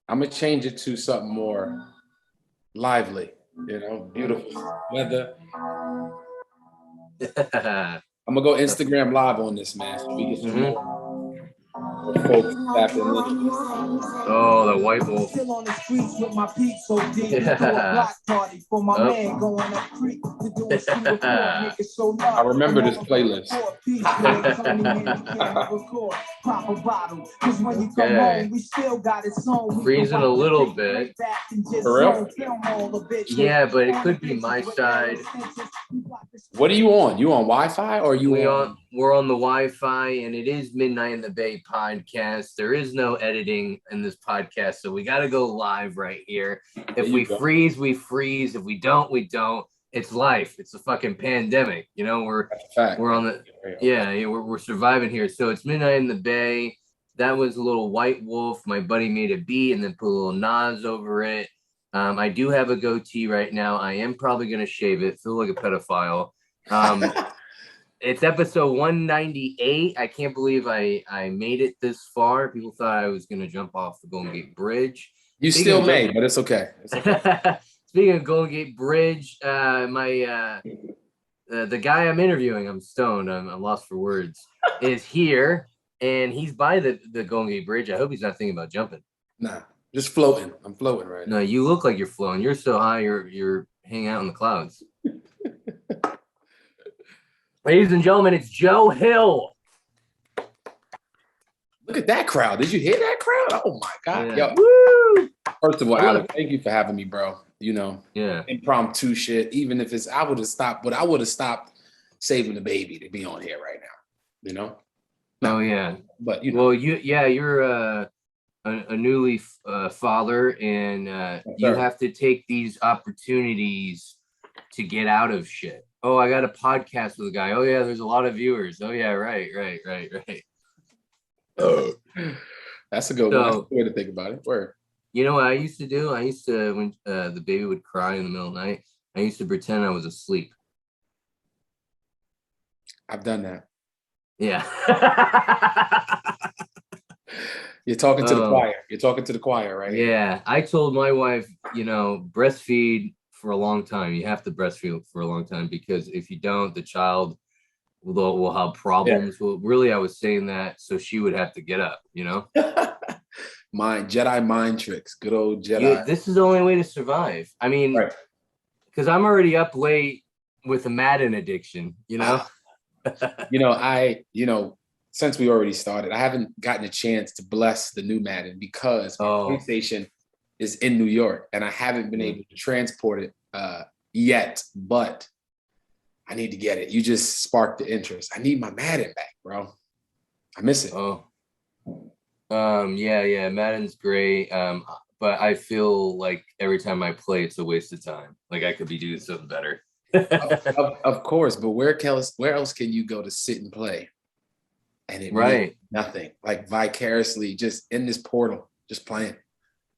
I'm gonna change it to something more lively. Beautiful weather. I'm gonna go Instagram live on this, man, so we get some more folks tapping in. Oh, the white wolf. Still on the streets with my peeps so deep. We threw a block party for my man going up creek to do a street report. Niggas so love. I remember this playlist. Proper bottle. Cause when you come home, we still got its own. Freezing a little bit. For real? Yeah, but it could be my side. What are you on? You on Wi-Fi or you on? We're on the Wi-Fi, and it is Midnight in the Bay podcast. There is no editing in this podcast, so we got to go live right here. If we freeze, we freeze. If we don't, we don't. It's life. It's a fucking pandemic. We're on the we're surviving here. So it's Midnight in the Bay. That was a little White Wolf. My buddy made a beat and then put a little Nas over it. I do have a goatee right now. I am probably gonna shave it. Feel like a pedophile. It's episode 198. I can't believe I made it this far. People thought I was gonna jump off the Golden Gate Bridge. You still may, but it's okay. Speaking of Golden Gate Bridge, the guy I'm interviewing, I'm stoned, I'm lost for words, is here, and he's by the Golden Gate Bridge. I hope he's not thinking about jumping. Nah, just floating. I'm floating right now. No, you look like you're floating. You're so high, you're hanging out in the clouds. Ladies and gentlemen, it's Joe Hill. Look at that crowd. Did you hear that crowd? Oh my God. Yeah. Yo. Woo! First of all, Alex, thank you for having me, bro. Impromptu shit. Even if it's, I would have stopped saving the baby to be on here right now. Oh yeah. But well, you're a newly father, and you have to take these opportunities to get out of shit. Oh, I got a podcast with a guy. Oh yeah, there's a lot of viewers. Oh yeah, right. Oh, that's a good one. That's a good way to think about it. Word. You know what I used to do? When the baby would cry in the middle of the night, I used to pretend I was asleep. I've done that. Yeah. You're talking to the choir. You're talking to the choir, right? Yeah. I told my wife, breastfeed for a long time. You have to breastfeed for a long time, because if you don't, the child will have problems. Yeah. Well, really, I was saying that so she would have to get up, Jedi mind tricks. Good old Jedi. Yeah, this is the only way to survive. I mean, because I'm already up late with a Madden addiction, Since we already started, I haven't gotten a chance to bless the new Madden because my PlayStation is in New York and I haven't been able to transport it yet, but I need to get it. You just sparked the interest. I need my Madden back, bro. I miss it. Yeah, Madden's great. But I feel like every time I play, it's a waste of time. Like I could be doing something better. of course, but where else can you go to sit and play? And it means nothing. Like vicariously, just in this portal, just playing.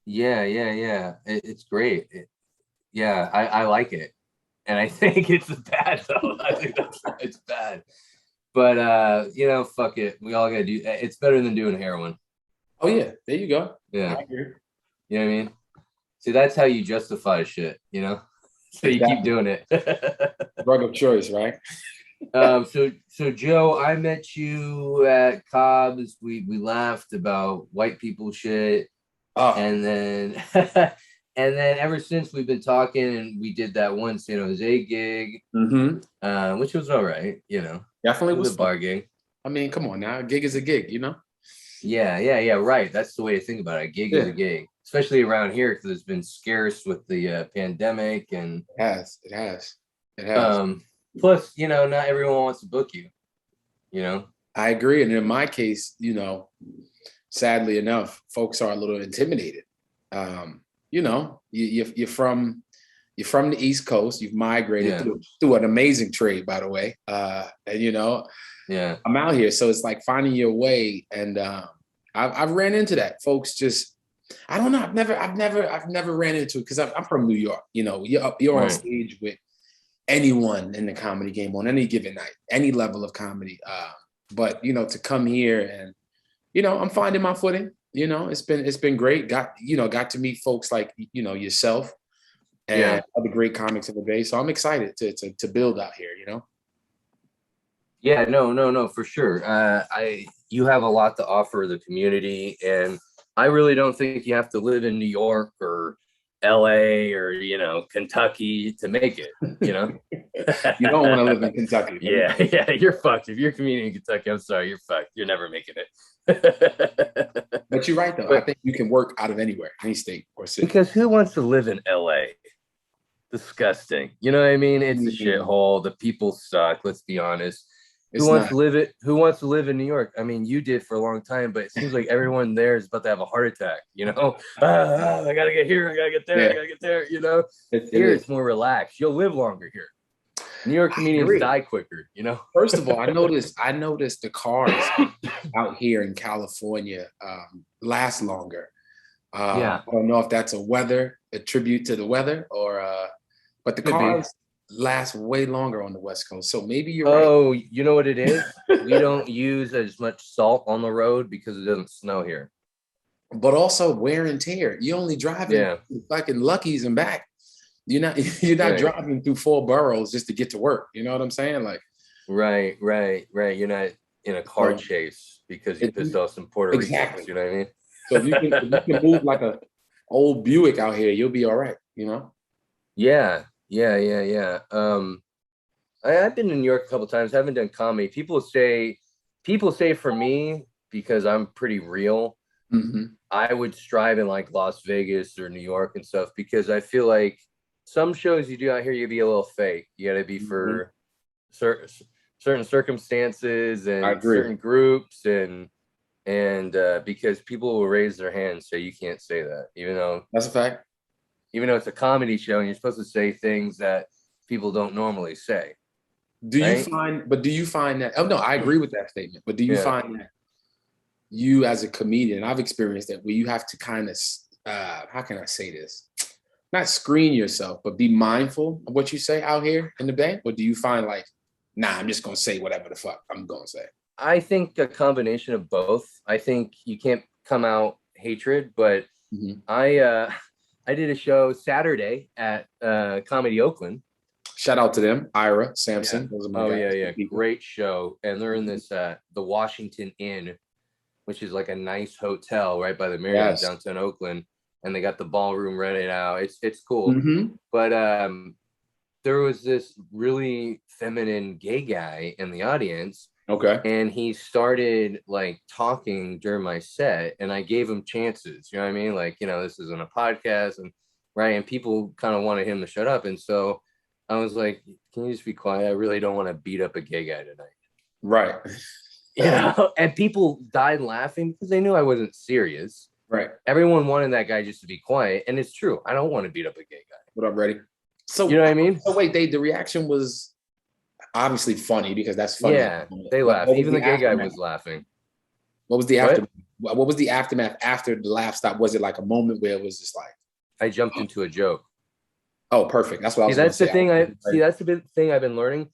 Yeah. It's great. I like it. And I think it's bad though. I think it's bad. But fuck it. We all gotta do. It's better than doing heroin. Oh yeah, there you go. Yeah, I agree. You know what I mean? See, that's how you justify shit. So you keep doing it. Drug of choice, right? So Joe, I met you at Cobb's. We laughed about white people shit, and then ever since we've been talking, and we did that one San Jose gig, which was all right. Definitely was a bar gig. I mean, come on now, a gig is a gig, Yeah, right. That's the way to think about it. A gig is a gig, especially around here because it's been scarce with the pandemic, and it has. Plus, not everyone wants to book you. I agree, and in my case, sadly enough, folks are a little intimidated. You're from the East Coast. You've migrated through an amazing trade, by the way. I'm out here, so it's like finding your way, and I've ran into that. Folks just, I don't know. I've never ran into it because I'm from New York. You're on stage with anyone in the comedy game on any given night, any level of comedy. But to come here and I'm finding my footing. it's been great. Got to meet folks like yourself and other great comics in the Bay. So I'm excited to build out here. Yeah, no, for sure. You have a lot to offer the community, and I really don't think you have to live in New York or LA or Kentucky to make it. You don't want to live in Kentucky. Yeah, you're fucked. If you're a comedian in Kentucky, I'm sorry, you're fucked. You're never making it. But you're right though. I think you can work out of anywhere, any state or city. Because who wants to live in LA? Disgusting. You know what I mean? It's a shithole. The people suck. Let's be honest. Who wants to live in New York? I mean, you did for a long time, but it seems like everyone there is about to have a heart attack. I gotta get here, I gotta get there, I gotta get there. Here it's more relaxed. You'll live longer here. New York comedians die quicker. First of all, I noticed the cars out here in California last longer. I don't know if that's a tribute to the weather, or but the cars last way longer on the West Coast. So maybe you're right. Oh, you know what it is? We don't use as much salt on the road because it doesn't snow here. But also wear and tear. You only driving fucking Lucky's and back. You're not driving through 4 boroughs just to get to work. You know what I'm saying? Like, right. You're not in a car chase because you pissed off some Puerto Ricans. You know what I mean? So if you can move like a old Buick out here, you'll be all right. Yeah. I've been in New York a couple times. I haven't done comedy. People say for me, because I'm pretty real, I would strive in like Las Vegas or New York and stuff, because I feel like some shows you do out here, you be a little fake. You got to be for certain circumstances and certain groups, and because people will raise their hands, so you can't say that, even though that's a fact. Even though it's a comedy show and you're supposed to say things that people don't normally say. Do you find that, oh no, I agree with that statement, but do you find that you as a comedian, I've experienced that, where you have to kind of, how can I say this? Not screen yourself, but be mindful of what you say out here in the Bay? Or do you find like, nah, I'm just going to say whatever the fuck I'm going to say? I think a combination of both. I think you can't come out hatred, but I did a show Saturday at Comedy Oakland. Shout out to them, Ira, Sampson. Yeah. Great show. And they're in this, the Washington Inn, which is like a nice hotel right by the Marriott downtown Oakland. And they got the ballroom rented out. It's cool. But there was this really feminine gay guy in the audience. Okay. And he started like talking during my set, and I gave him chances. You know what I mean? Like, this isn't a podcast, and people kind of wanted him to shut up. And so I was like, can you just be quiet? I really don't want to beat up a gay guy tonight. Right. And people died laughing because they knew I wasn't serious. Right. Everyone wanted that guy just to be quiet. And it's true. I don't want to beat up a gay guy. What up, Ready? So, you know what I mean? So wait, the reaction was obviously funny, because that's funny. Yeah, they laughed. Even the gay guy was laughing. What was the aftermath? What was the aftermath after the laugh stopped? Was it like a moment where it was just like, I jumped into a joke? Oh, perfect. That's what I was. That's the thing. That's the big thing I've been learning.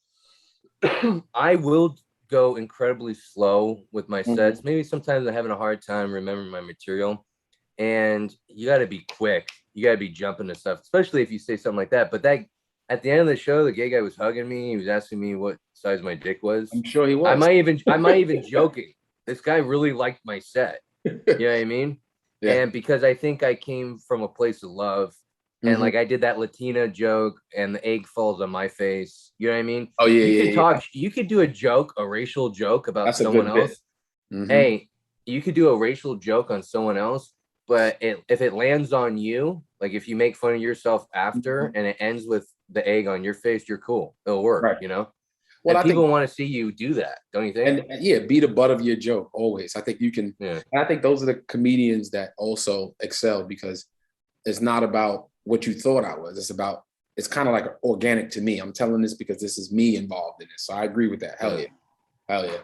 I will go incredibly slow with my sets. Maybe sometimes I'm having a hard time remembering my material, and you got to be quick. You got to be jumping to stuff, especially if you say something like that. But that. At the end of the show, the gay guy was hugging me. He was asking me what size my dick was. I'm sure he was. I might even joking. This guy really liked my set. You know what I mean? Yeah. And because I think I came from a place of love, and like I did that Latina joke, and the egg falls on my face. You know what I mean? Oh yeah, you could talk. You could do a racial joke about someone else. Hey, you could do a racial joke on someone else, but if it lands on you, like if you make fun of yourself after, and it ends with the egg on your face, you're cool. It'll work, right. Well, and people want to see you do that, don't you think? And be the butt of your joke always. I think you can. Yeah. And I think those are the comedians that also excel, because it's not about what you thought I was. It's kind of like organic to me. I'm telling this because this is me involved in this. So I agree with that. Hell yeah.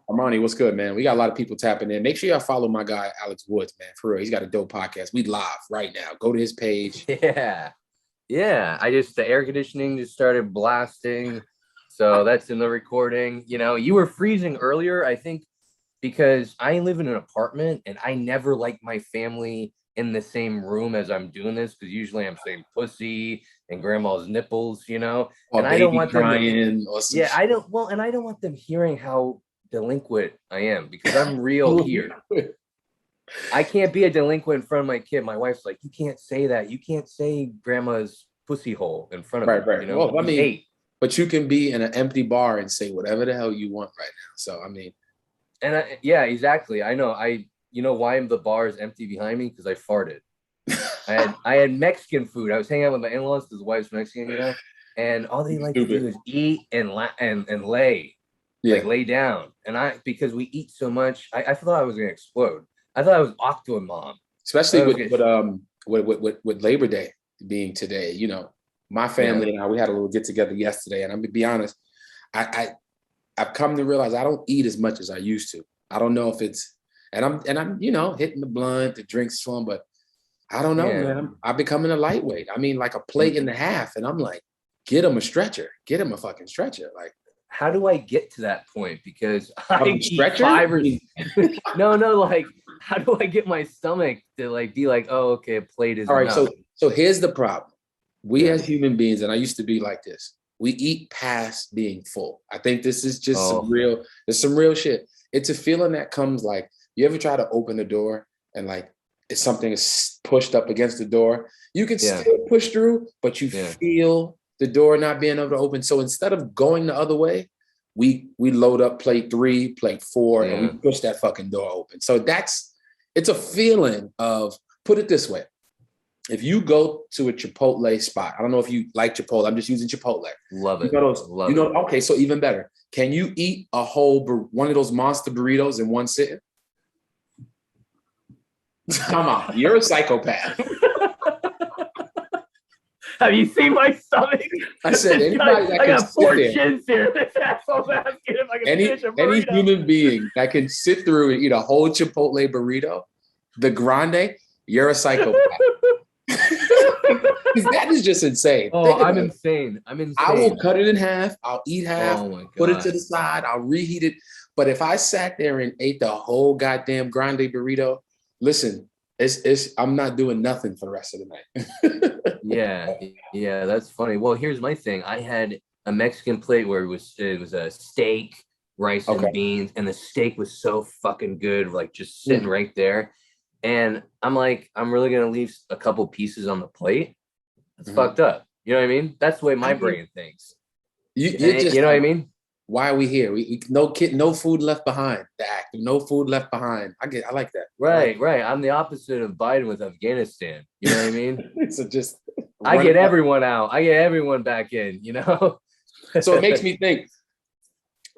Armani, what's good, man? We got a lot of people tapping in. Make sure y'all follow my guy Alex Woods, man. For real, he's got a dope podcast. We live right now. Go to his page. Yeah. The air conditioning just started blasting. So that's in the recording. You were freezing earlier. I think because I live in an apartment and I never like my family in the same room as I'm doing this, because usually I'm saying pussy and grandma's nipples, you know, or and I baby don't want them crying or some I don't, well, and I don't want them hearing how delinquent I am, because I'm real here. I can't be a delinquent in front of my kid. My wife's like, you can't say that. You can't say grandma's pussy hole in front of me. Right. You know, Well, I mean, but you can be in an empty bar and say whatever the hell you want right now. So, I mean. And yeah, exactly. I know. You know why the bar is empty behind me? Because I farted. I had Mexican food. I was hanging out with my in-laws because the wife's Mexican, you know, and all they like to do is eat and lay, like lay down. And because we eat so much, I thought I was gonna explode. I thought I was Octo Mom. Especially with Labor Day being today, you know, my family and I, we had a little get together yesterday, and I'm gonna be honest, I've come to realize I don't eat as much as I used to. I don't know if it's, and I'm you know, hitting the blunt, the drinks flowing, but I don't know, man. I'm becoming a lightweight. I mean, like a plate and a half, and I'm like, get him a stretcher, get him a fucking stretcher. Like, how do I get to that point? Because I eat stretcher? 5 or no, like, how do I get my stomach to like be like, oh, okay, a plate is all right. enough. So here's the problem. We as human beings, and I used to be like this, we eat past being full. I think this is just some real shit. It's a feeling that comes like, you ever try to open the door and like if something is pushed up against the door, you can still push through, but you feel the door not being able to open. So instead of going the other way, we load up plate 3, plate 4, and we push that fucking door open. So it's a feeling of, put it this way. If you go to a Chipotle spot, I don't know if you like Chipotle. I'm just using Chipotle. Love it. Okay, so even better. Can you eat a whole one of those monster burritos in one sitting? Come on, you're a psychopath. Have you seen my stomach? I said anybody that can sit there. Chins here. This asshole's asking if I can finish a burrito. Any human being that can sit through and eat a whole Chipotle burrito, the grande, you're a psychopath. That is just insane. Oh, I'm insane. I will cut it in half. I'll eat half, put it to the side. I'll reheat it. But if I sat there and ate the whole goddamn grande burrito, listen, I'm not doing nothing for the rest of the night. yeah, that's funny. Well, here's my thing. I had a Mexican plate where it was a steak, rice, and beans, and the steak was so fucking good, like just sitting right there. And I'm like, I'm really gonna leave a couple pieces on the plate. It's fucked up. You know what I mean? That's the way my brain thinks. You know what I mean? Why are we here? No food left behind. The act, no food left behind. I like that. Right. I'm the opposite of Biden with Afghanistan. You know what I mean? So just I get everyone out. I get everyone back in. You know. So it makes me think.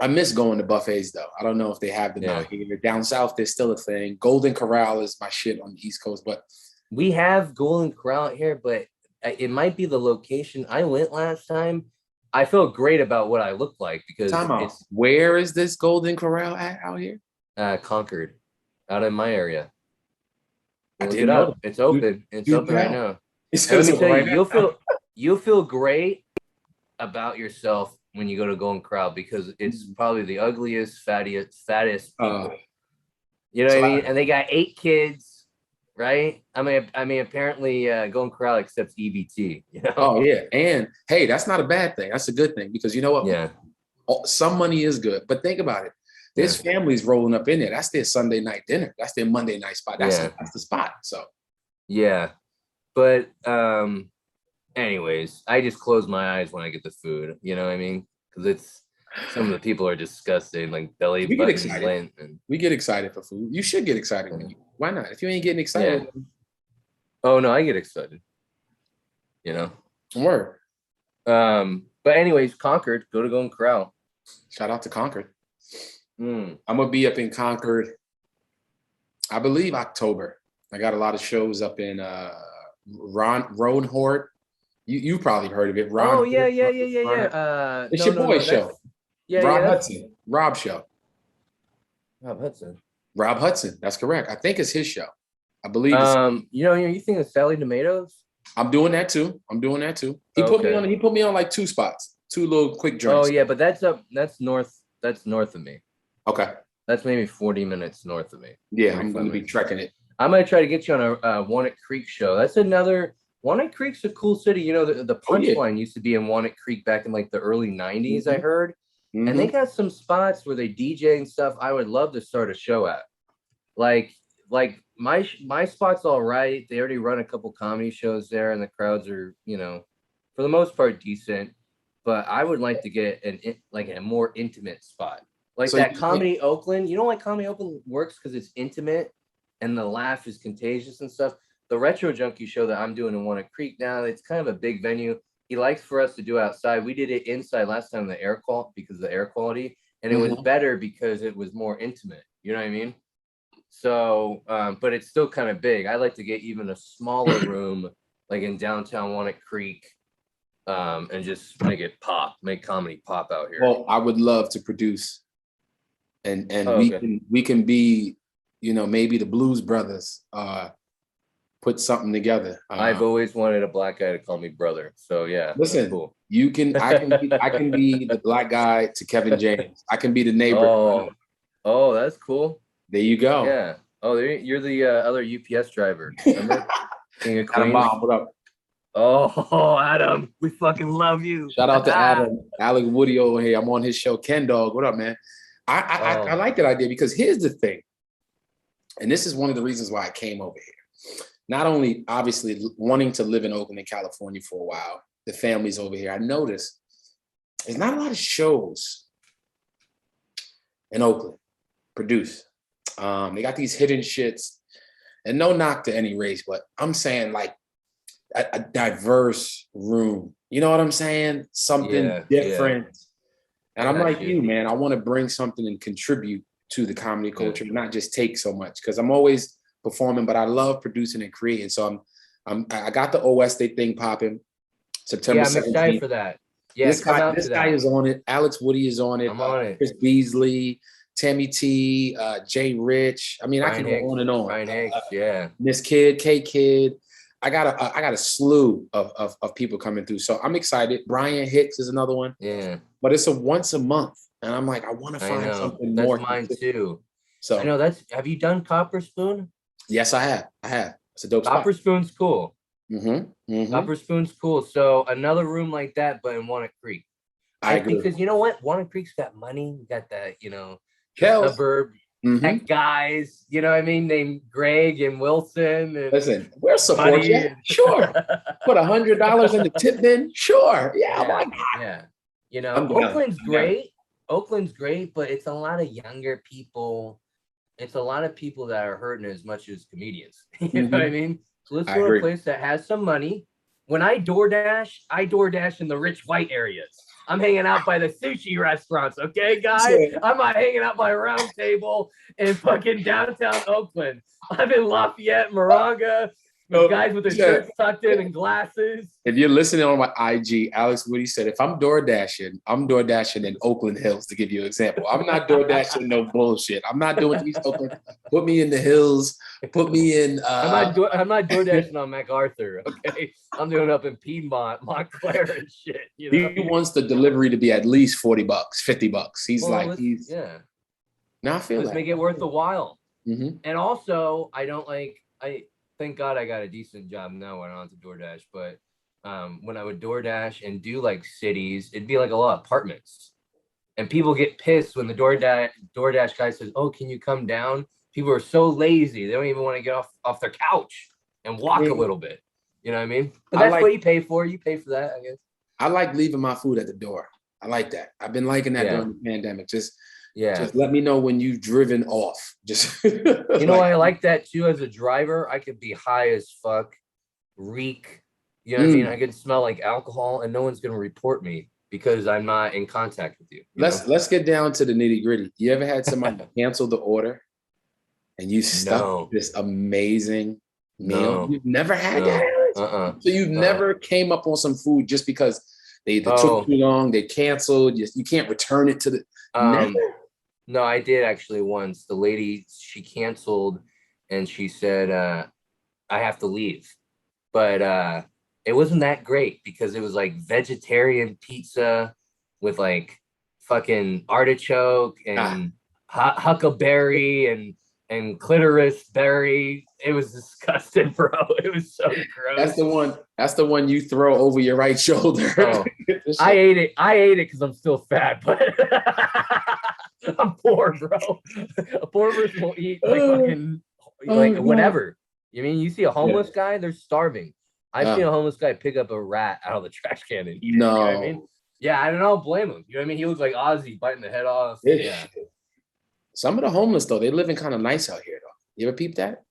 I miss going to buffets though. I don't know if they have them out here. Down south, there's still a thing. Golden Corral is my shit on the East Coast, but we have Golden Corral out here, but it might be the location. I went last time. I felt great about what I looked like because where is this Golden Corral out here? Concord, out in my area. Look it up. It's open. It's open right now. Let me tell you, you'll feel great about yourself when you go to Golden Corral because it's probably the ugliest, fattest people. You know what I mean? And they got 8 kids, right? I mean, apparently Golden Corral accepts EBT. You know? Oh yeah, and hey, that's not a bad thing. That's a good thing because you know what? Yeah, some money is good, but think about it. There's families rolling up in there. That's their Sunday night dinner. That's their Monday night spot. That's the spot. So yeah, but anyways, I just close my eyes when I get the food. You know what I mean? Because it's some of the people are disgusting, like belly button. We get excited for food. You should get excited. Why not? If you ain't getting excited. Yeah. Oh no, I get excited. You know. Word. But anyways, Concord. Go to Golden Corral. Shout out to Concord. I'm gonna be up in Concord. I believe October. I got a lot of shows up in Roanhort. You probably heard of it. Yeah. It's your boy show. Rob Hudson. Rob show. Rob Hudson. That's correct. I think it's his show. I believe. You think of Sally Tomatoes? I'm doing that too. He put me on like 2 spots, 2 little quick joints. Oh yeah, but that's north. That's north of me. Okay. That's maybe 40 minutes north of me. Yeah, I'm going to be trekking it. I might try to get you on a Walnut Creek show. That's another. Walnut Creek's a cool city. You know, the Punchline used to be in Walnut Creek back in like the early 90s, I heard. And they got some spots where they DJ and stuff I would love to start a show at. Like my spot's all right. They already run a couple comedy shows there, and the crowds are, you know, for the most part decent. But I would like to get a more intimate spot, like so that Comedy Oakland. You know, like Comedy Oakland works because it's intimate and the laugh is contagious and stuff. The Retro Junkie show that I'm doing in Walnut Creek now, it's kind of a big venue. He likes for us to do outside. We did it inside last time, the air quality, because of the air quality, and it was better because it was more intimate. You know what I mean? So, but it's still kind of big. I like to get even a smaller room, like in downtown Walnut Creek, and just make comedy pop out here. Well, I would love to produce, and we can be, you know, maybe the Blues Brothers, put something together. I've always wanted a black guy to call me brother. So yeah, listen, cool. I can be the black guy to Kevin James. I can be the neighbor. Oh, that's cool. There you go. Yeah. Oh, you're the other UPS driver. Remember? King of Queens. Adam, what up? Oh, Adam, we fucking love you. Shout out to Adam, Alex Woody over here. I'm on his show. Ken Dog, what up, man? I like that idea because here's the thing, and this is one of the reasons why I came over here. Not only obviously wanting to live in Oakland and California for a while, the family's over here. I noticed there's not a lot of shows in Oakland produced. They got these hidden shits, and no knock to any race, but I'm saying like a diverse room. You know what I'm saying? Something different. And I'm like you, man. I want to bring something and contribute to the comedy culture, not just take so much, because I'm always performing, but I love producing and creating. So I got the OS Day thing popping September 17th. I'm excited for that. Yeah, this guy is on it. Alex Woody is on it. I'm on it. Chris Beasley, Tammy T, Jay Rich. I mean, Brian I can go on and on. Brian Hicks, Miss Kid, K Kid. I got a slew of people coming through. So I'm excited. Brian Hicks is another one. Yeah. But it's a once a month. And I'm like, I want to find something more. That's mine too. So I know have you done Copper Spoon? Yes, I have. It's a dope Copper spot. Spoon's cool. Copper Spoon's cool. So another room like that, but in Walnut Creek. I agree. Because you know what? Walnut Creek's got money. We got that, you know, suburb tech guys, you know what I mean? Named Greg and Wilson. And listen, we'll support you. Sure. Put $100 in the tip bin. Sure. Yeah. Why not? Yeah. You know, Oakland's great. Oakland's great, but it's a lot of younger people. It's a lot of people that are hurting as much as comedians. You know what I mean? So let's go to a place that has some money. When I DoorDash in the rich white areas. I'm hanging out by the sushi restaurants, okay, guys? I'm not hanging out by a round table in fucking downtown Oakland. I'm in Lafayette, Moraga, with guys with their shirts tucked in and glasses. If you're listening on my IG, Alex Woody said, if I'm DoorDashing in Oakland Hills, to give you an example. I'm not DoorDashing no bullshit. I'm not doing East Oakland. Put me in the hills. Put me in. I'm not DoorDashing on MacArthur, okay? I'm doing up in Piedmont, Montclair and shit. You know? He wants the delivery to be at least $40, $50. He's Now I feel let's make it worth the while. And also, thank God I got a decent job now when I'm on to DoorDash, but when I would DoorDash and do like cities, it'd be like a lot of apartments. And people get pissed when the DoorDash guy says, oh, can you come down? People are so lazy. They don't even want to get off their couch and walk a little bit. You know what I mean? But that's what you pay for. You pay for that, I guess. I like leaving my food at the door. I like that. I've been liking that during the pandemic. Just let me know when you've driven off. Just you know, I like that too. As a driver, I could be high as fuck, reek. You know what I mean? I could smell like alcohol, and no one's gonna report me because I'm not in contact with you. Let's get down to the nitty gritty. You ever had somebody cancel the order, and you stuck this amazing meal? You've never had that. So you've never came up on some food just because they took too long, they canceled. You can't return it to the. No, I did actually once. The lady, she canceled and she said, I have to leave. But it wasn't that great because it was like vegetarian pizza with like fucking artichoke and huckleberry and clitoris berry. It was disgusting, bro. It was so gross. That's the one you throw over your right shoulder. Oh, I ate it because I'm still fat, but I'm poor, bro. A poor person will eat like whatever. You mean you see a homeless guy, they're starving. I've seen a homeless guy pick up a rat out of the trash can and eat it. You know what I mean? Yeah, I don't blame him. You know what I mean? He looks like Ozzy biting the head off. Yeah. Some of the homeless though, they living kind of nice out here though. You ever peep that?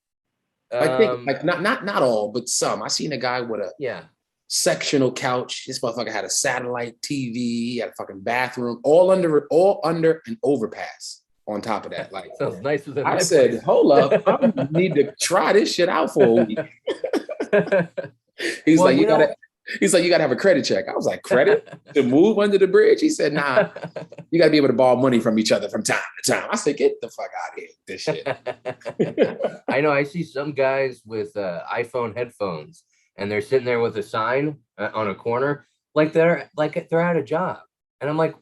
I think like not all, but some. I seen a guy with a sectional couch. This motherfucker had a satellite TV, he had a fucking bathroom, all under an overpass on top of that. Like sounds nicer than I said, place. hold up, I need to try this shit out for a week. He's like, you gotta have a credit check. I was like, credit to move under the bridge? He said, nah, you gotta be able to borrow money from each other from time to time. I said, get the fuck out of here with this shit. I know, I see some guys with iPhone headphones and they're sitting there with a sign on a corner, like they're out of job. And I'm like,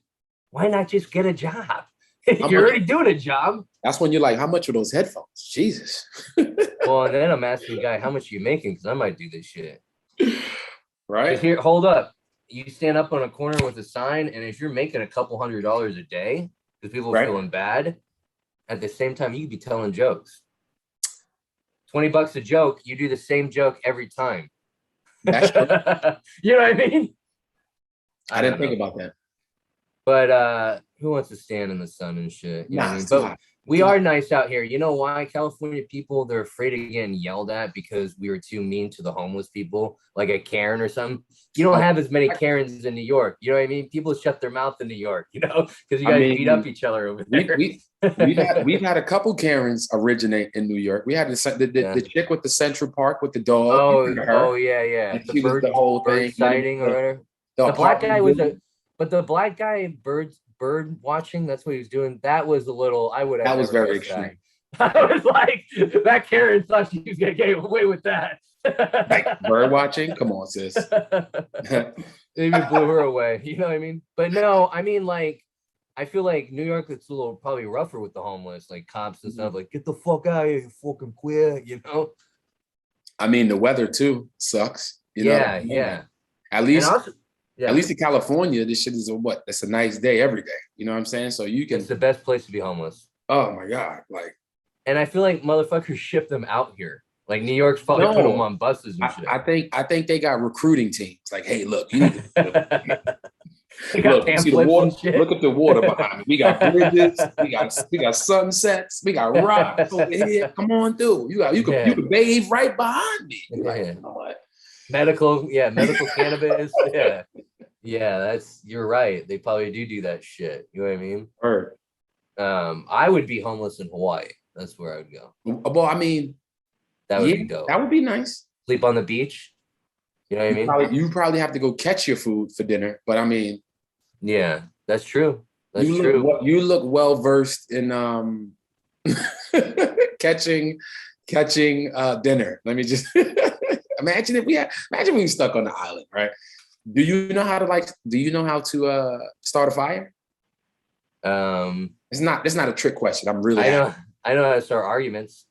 why not just get a job? You're already doing a job. That's when you're like, how much are those headphones? Jesus. Well, and then I'm asking the guy, how much are you making? Because I might do this shit. Right. Here, hold up. You stand up on a corner with a sign, and if you're making a couple $100 a day, because people are feeling bad, at the same time, you could be telling jokes. $20 a joke, you do the same joke every time. That's true. You know what I mean? I didn't think about that. But who wants to stand in the sun and shit? You know what I mean? But we are nice out here. You know why? California people, they're afraid of getting yelled at because we were too mean to the homeless people, like a Karen or something. You don't have as many Karens in New York. You know what I mean? People shut their mouth in New York, you know, because you guys beat up each other over there. We've had a couple Karens originate in New York. We had the chick with the Central Park with the dog. Oh yeah. The bird sighting or whatever. The black guy but the black guy bird watching, that's what he was doing. That was a little, that was very extreme. I was like, that Karen thought she was gonna get away with that. Like bird watching? Come on, sis. They even blew her away. You know what I mean? But no, I mean, like, I feel like New York, it's a little probably rougher with the homeless, like cops and stuff. Like, get the fuck out of here, you fucking queer, you know? I mean, the weather too sucks. You know? Yeah. At least in California, this shit is it's a nice day every day. You know what I'm saying? So you can. It's the best place to be homeless. Oh my God. Like. And I feel like motherfuckers ship them out here. Like New York's probably put them on buses and shit. I think they got recruiting teams. Like, hey, look, you need to see the water. Look at the water behind me. We got bridges. we got sunsets. We got rocks over here. Come on through. You can bathe right behind me. Like, you know what? Medical cannabis. Yeah, you're right. They probably do that shit. You know what I mean? Right. I would be homeless in Hawaii. That's where I would go. Well, I mean, that would be dope. That would be nice. Sleep on the beach. You know what I mean? You probably have to go catch your food for dinner, but I mean, yeah, that's true. You look well versed in catching dinner. Let me just imagine we were stuck on the island, right? Do you know how to start a fire? It's not a trick question. I know how to start arguments.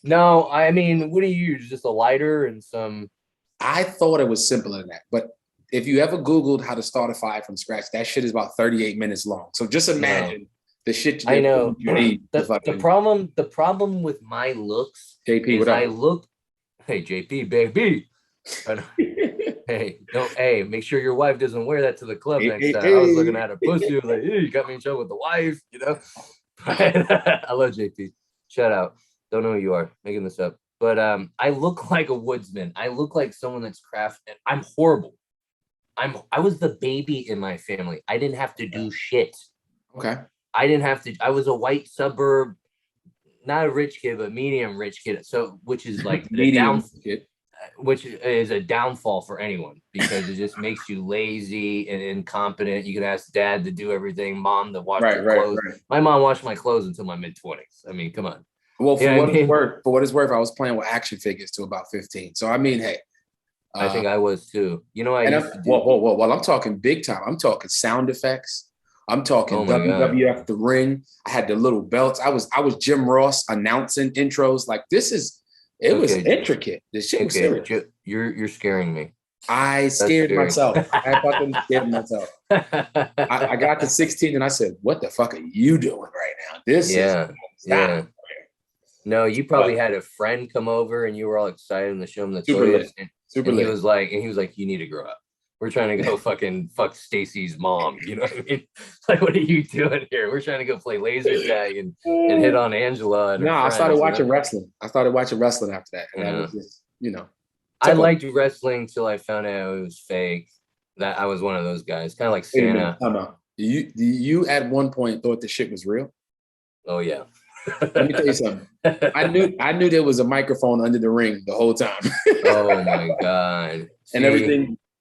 No, I mean, what do you use? Just a lighter and some. I thought it was simpler than that, but if you ever Googled how to start a fire from scratch, that shit is about 38 minutes long. So just imagine the shit I know. You need. The problem with my looks, JP, what up? Hey, JP, baby. Hey, make sure your wife doesn't wear that to the club next time. I was looking at her pussy, like, hey, you got me in trouble with the wife, you know? I love JP. Shout out. Don't know who you are, making this up. But I look like a woodsman. I look like someone that's crafted. I'm horrible. I was the baby in my family. I didn't have to do shit. Okay. I didn't have to. I was a white suburb, not a rich kid, but medium rich kid. So, which is like which is a downfall for anyone because it just makes you lazy and incompetent. You can ask dad to do everything, mom to wash your clothes. Right. My mom washed my clothes until my mid-20s. I mean, come on. Well, for what it's worth, I was playing with action figures till about 15. So I mean, hey. I think I was too. You know, whoa, I'm talking big time. I'm talking sound effects. I'm talking WWF The Ring. I had the little belts. I was Jim Ross announcing intros. Like it was intricate. This shit was serious. You're scaring me. I scared myself. I fucking scared myself. I got to 16 and I said, "What the fuck are you doing right now? This is stop." No, you probably had a friend come over and you were all excited and to show him the toys. And he was like, "You need to grow up. We're trying to go fuck Stacy's mom. You know what I mean? Like, what are you doing here? We're trying to go play laser tag and hit on Angela." And I started watching wrestling. I started watching wrestling after that. And that was just, I liked wrestling till I found out it was fake. That I was one of those guys, kind of like Santa. You at one point thought the shit was real? Oh yeah. Let me tell you something. I knew there was a microphone under the ring the whole time. Oh my god! And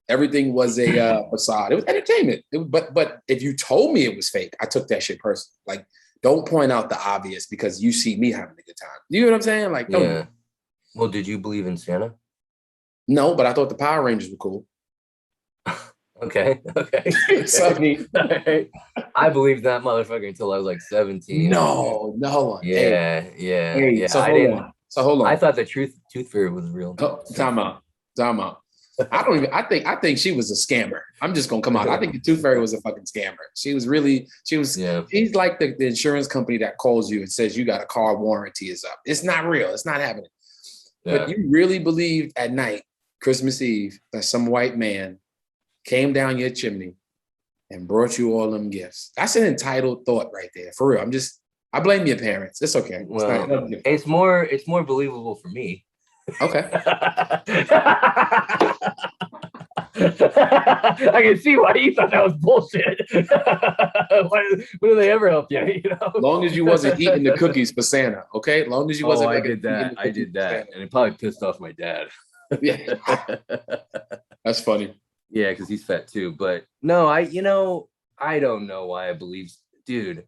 everything was a facade. It was entertainment. But if you told me it was fake, I took that shit personally. Like, don't point out the obvious because you see me having a good time. You know what I'm saying? Like, don't. Yeah. Well, did you believe in Santa? No, but I thought the Power Rangers were cool. Okay. I believed that motherfucker until I was like 17. No. Yeah. So hold on. I thought the Tooth Fairy was real. Time out. I think she was a scammer. I'm just gonna come out. I think the Tooth Fairy was a fucking scammer. She's like the insurance company that calls you and says you got a car warranty is up. It's not real. It's not happening. Yeah. But you really believed at night, Christmas Eve, that some white man came down your chimney and brought you all them gifts. That's an entitled thought right there. For real. I blame your parents. It's okay. Well, it's more believable for me. Okay. I can see why you thought that was bullshit. Why do they ever help you? As long as you wasn't eating the cookies for Santa, okay? As long as you wasn't. I did that, and it probably pissed off my dad. Yeah, that's funny. Yeah, because he's fat too. But no, I don't know why I believe, dude.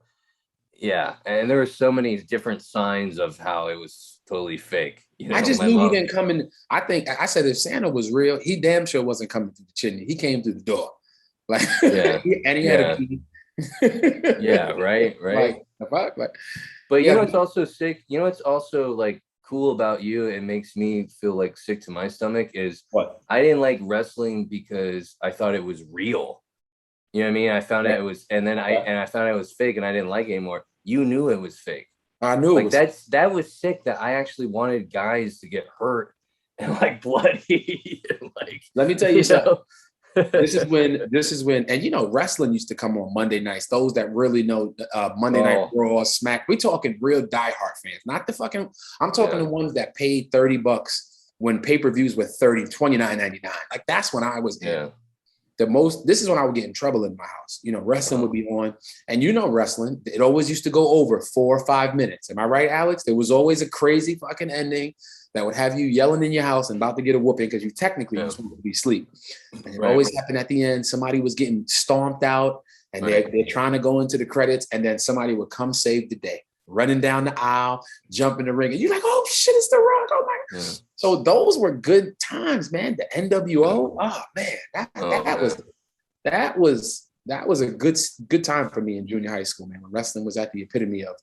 Yeah, and there were so many different signs of how it was totally fake. I just knew he didn't come in. I said if Santa was real, he damn sure wasn't coming through the chimney. He came through the door, like, and he had a key. Yeah, right. But you know what's also sick? You know what's also like cool about you? It makes me feel like sick to my stomach is what? I didn't like wrestling because I thought it was real. You know what I mean? I found out it was, and then I found out it was fake, and I didn't like it anymore. You knew it was fake. I knew like that was sick. That I actually wanted guys to get hurt and like bloody. Like, let me tell you something. This is when, and wrestling used to come on Monday nights. Those that really know Monday Night Raw, Smack. We're talking real diehard fans, not the fucking. I'm talking the ones that paid $30 when pay-per-views were $29.99. Like that's when I was in. This is when I would get in trouble in my house. Wrestling would be on, and wrestling, it always used to go over 4 or 5 minutes. Am I right, Alex? There was always a crazy fucking ending that would have you yelling in your house and about to get a whooping because you technically were supposed to be asleep. And it always happened at the end. Somebody was getting stomped out, and they're trying to go into the credits, and then somebody would come save the day, running down the aisle, jump in the ring, and you're like, oh shit, it's The Rock. Oh my God. Yeah. So those were good times, man. The NWO, oh man, that was a good time for me in junior high school, man. Wrestling was at the epitome of.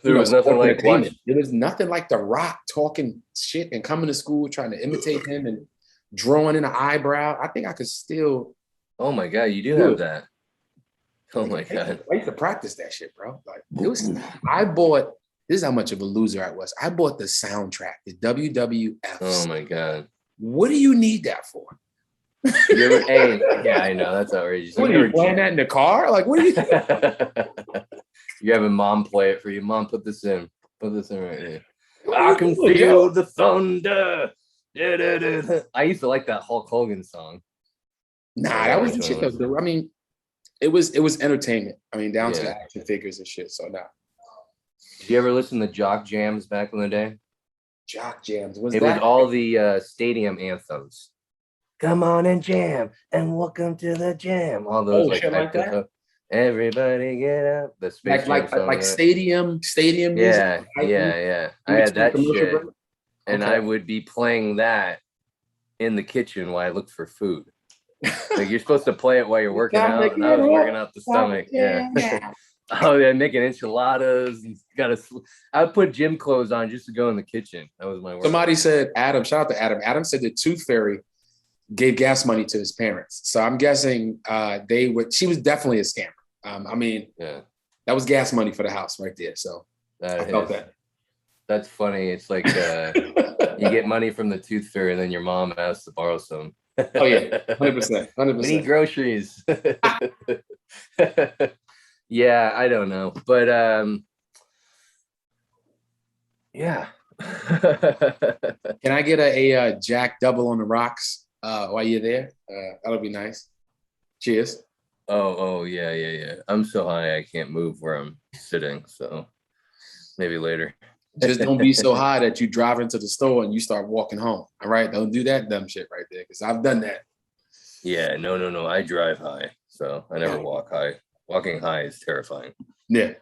There was nothing like watching. There was nothing like The Rock talking shit and coming to school trying to imitate him and drawing in an eyebrow. I think I could still. Oh my God, you do have that. Oh my God. I used to practice that shit, bro. Like it was. I bought. This is how much of a loser I was. I bought the soundtrack, the WWF. Oh my God. What do you need that for? Yeah, I know. That's outrageous. What are you playing that in the car? Like, what are you? You having mom play it for you. Mom, put this in. Put this in right here. I can feel the thunder. I used to like that Hulk Hogan song. Nah, that was the shit. I mean, it was entertainment. I mean, down to the action figures and shit. So nah. Did you ever listen to Jock Jams back in the day? Jock Jams. It was all the stadium anthems. Come on and jam, and welcome to the jam. All those like that. Everybody get up. The Space like stadium music. Yeah. I had that shit, and I would be playing that in the kitchen while I looked for food. Like you're supposed to play it while you're working out, and I was working out the stomach. Yeah. Oh yeah, making enchiladas and I would put gym clothes on just to go in the kitchen. That was my work. Somebody said, Adam, shout out to Adam. Adam said the Tooth Fairy gave gas money to his parents. So I'm guessing she was definitely a scammer. I mean, that was gas money for the house right there. So I felt that. That's funny. It's like you get money from the Tooth Fairy and then your mom asks to borrow some. Oh yeah, 100%. 100%. We need groceries. Yeah, I don't know, but yeah. Can I get a Jack double on the rocks while you're there? That'll be nice. Cheers. Oh yeah. I'm so high I can't move where I'm sitting, so maybe later. Just don't be so high that you drive into the store and you start walking home. All right, don't do that dumb shit right there, because I've done that. Yeah, no. I drive high, so I never walk high. Walking high is terrifying. Yeah.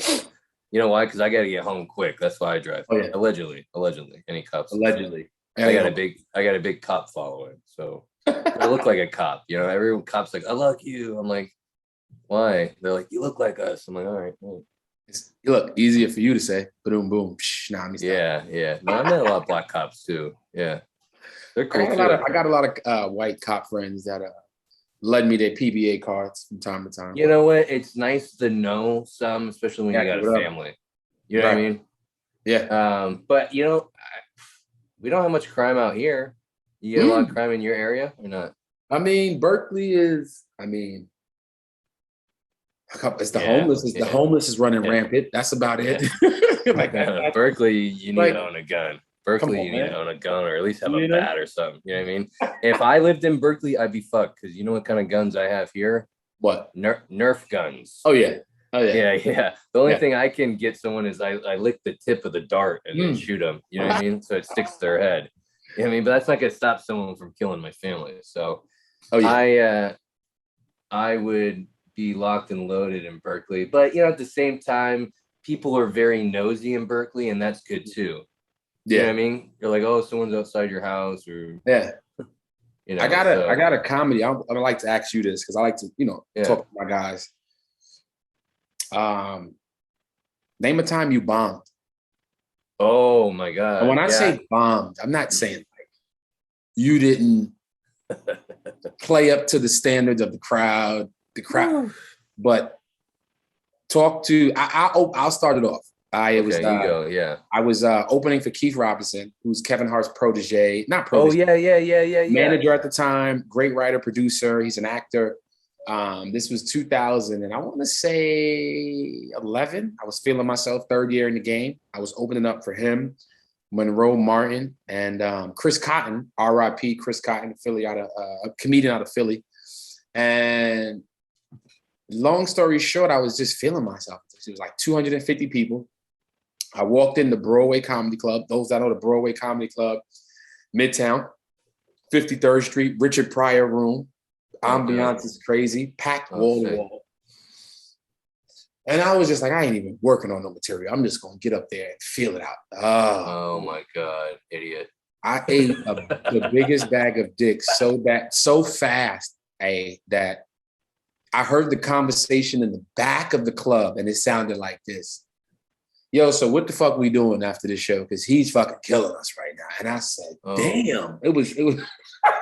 You know why? Because I got to get home quick. That's why I drive. Oh, yeah. Allegedly. Any cops? Allegedly. I got a big cop following, so I look like a cop. You know, every cop's like, "I like you." I'm like, "Why?" They're like, "You look like us." I'm like, "All right." Look, easier for you to say. Boom, boom. Nah, yeah. No, I met a lot of black cops too. Yeah, they're cool. I got a lot of white cop friends that lend me their PBA cards from time to time. You know what? It's nice to know some, especially when you got a family. You know what I mean? Yeah. But you know, we don't have much crime out here. You get a lot of crime in your area or not? I mean, Berkeley is. I mean, it's the homeless. The homeless is running rampant. That's about it. Berkeley, you need to own a gun. Berkeley, you need to own a gun or at least have a bat or something. You know what I mean? If I lived in Berkeley, I'd be fucked, because you know what kind of guns I have here? What? Nerf guns. Oh yeah. The only thing I can get someone is I lick the tip of the dart and then shoot them. You know what I mean? So it sticks to their head. You know what I mean? But that's not gonna stop someone from killing my family. So I would be locked and loaded in Berkeley. But you know, at the same time, people are very nosy in Berkeley, and that's good too. You know what I mean? You're like, oh, someone's outside your house, or you know. I got a comedy. I'd like to ask you this because I like to, talk to my guys. Name a time you bombed. Oh my God. And when I say bombed, I'm not saying like you didn't play up to the standards of the crowd, but talk to. I'll start it off. I was opening for Keith Robinson, who's Kevin Hart's protege. Not protege. Oh yeah. Manager at the time, great writer, producer. He's an actor. This was 2000, and I want to say 11. I was feeling myself, third year in the game. I was opening up for him, Monroe Martin, and Chris Cotton, R.I.P. Chris Cotton, a comedian out of Philly. And long story short, I was just feeling myself. It was like 250 people. I walked in the Broadway Comedy Club. Those that know the Broadway Comedy Club, Midtown, 53rd Street, Richard Pryor room. Ambiance is crazy, packed wall to wall. And I was just like, I ain't even working on no material. I'm just going to get up there and feel it out. Oh my God, idiot. I ate the biggest bag of dicks so fast that I heard the conversation in the back of the club, and it sounded like this. Yo, so what the fuck we doing after this show? Because he's fucking killing us right now. And I said, damn. It was. Oh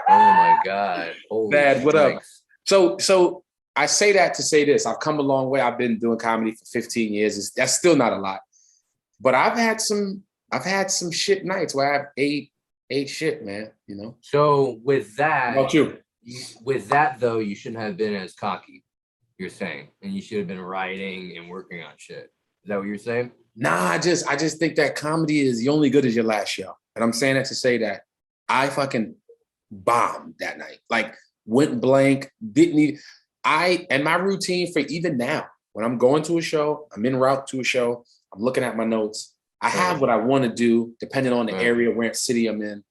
my God. Holy bad. What up? So I say that to say this. I've come a long way. I've been doing comedy for 15 years. That's still not a lot. But I've had some shit nights where I've ate shit, man. You know. So with that, how about you? With that though, you shouldn't have been as cocky, you're saying, and you should have been writing and working on shit. Is that what you're saying? Nah, I just think that comedy is the only good as your last show. And I'm saying that to say that I fucking bombed that night. Like went blank, and my routine for even now, when I'm going to a show, I'm en route to a show, I'm looking at my notes. I have what I want to do, depending on the area, where city I'm in.